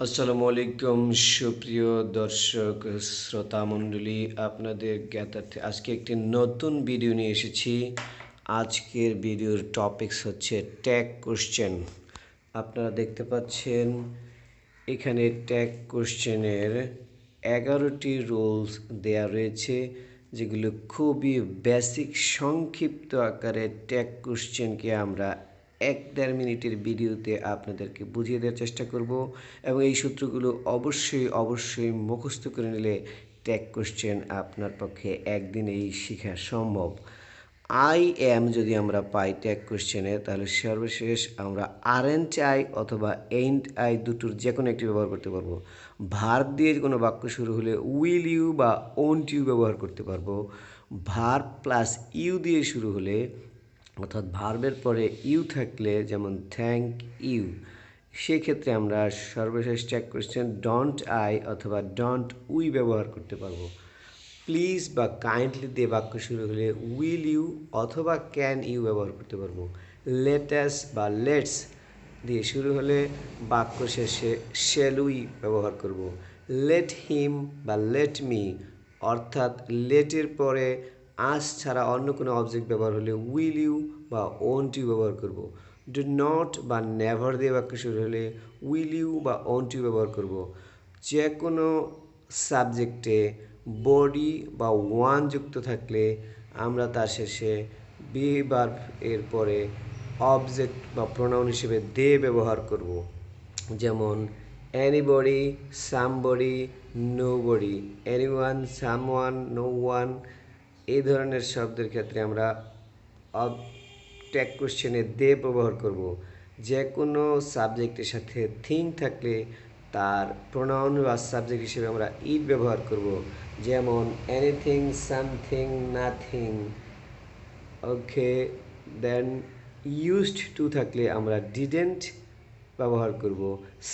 আসসালামু আলাইকুম সুপ্রিয় দর্শক শ্রোতা মণ্ডলী, আপনাদের জ্ঞাতার্থে আজকে একটি নতুন ভিডিও নিয়ে এসেছি। আজকের ভিডিওর টপিকস হচ্ছে ট্যাগ কোশ্চেন। আপনারা দেখতে পাচ্ছেন এখানে ট্যাগ কোশ্চেনের 11টি রুলস দেয়া রয়েছে, যেগুলো খুবই বেসিক সংক্ষিপ্ত আকারে ট্যাগ কোশ্চেনকে আমরা 1-1.5 মিনিটের ভিডিওতে আপনাদেরকে বুঝিয়ে দেওয়ার চেষ্টা করব এবং এই সূত্রগুলো অবশ্যই মুখস্থ করে নিলে ট্যাগ কোশ্চেন আপনার পক্ষে একদিনেই শেখা সম্ভব। আই এম যদি আমরা পাই ট্যাগ কোশ্চেনে, তাহলে সর্বশেষ আমরা আরএন্ট আই অথবা এন্ট আই দুটোর যে কোনো একটি ব্যবহার করতে পারবো। ভার্ব দিয়ে কোনো বাক্য শুরু হলে উইল ইউ বা ওন্ট ইউ ব্যবহার করতে পারবো। ভার্ব প্লাস ইউ দিয়ে শুরু হলে, অর্থাৎ ভার্বের পরে ইউ থাকলে, যেমন থ্যাংক ইউ, সেক্ষেত্রে আমরা সর্বশেষ ট্যাগ কোশ্চেন ডোন্ট আই অথবা ডোন্ট উই ব্যবহার করতে পারবো। প্লিজ বা কাইন্ডলি দিয়ে বাক্য শুরু হলে উইল ইউ অথবা ক্যান ইউ ব্যবহার করতে পারবো। লেটাস বা লেটস দিয়ে শুরু হলে বাক্য শেষে শ্যাল উই ব্যবহার করব। লেট হিম বা লেট মি, অর্থাৎ লেটের পরে আস ছাড়া অন্য কোনো অবজেক্ট ব্যবহার হলে উইল ইউ বা ওন্ট ইউ ব্যবহার করব। ডু নট বা নেভার দিয়ে বাক্য শুরু হলে উইল ইউ বা ওন্ট ইউ ব্যবহার করব। যে কোনো সাবজেক্টে বডি বা ওয়ান যুক্ত থাকলে আমরা তার শেষে বি ভার্ব এর পরে অবজেক্ট বা প্রোনাউন হিসেবে দে ব্যবহার করব। যেমন anybody, somebody, nobody, anyone, someone, no one, এই ধরনের শব্দের ক্ষেত্রে আমরা ট্যাগ কোশ্চেনে দে ব্যবহার করব। যে কোনো সাবজেক্টের সাথে থিং থাকলে তার প্রোনাউন বা সাবজেক্ট হিসেবে আমরা ইট ব্যবহার করব। যেমন anything, something, nothing. Okay, then used to থাকলে আমরা ডিডেন্ট ব্যবহার করব।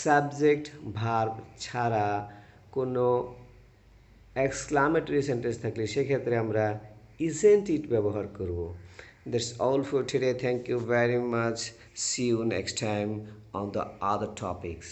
সাবজেক্ট ভার্ব ছাড়া কোনো এক্সক্লামেটরি সেন্টেন্স থাকলে সেক্ষেত্রে আমরা ইজেন্ট ইট ব্যবহার করব। That's all for today. Thank you very much. See you next time on the other topics.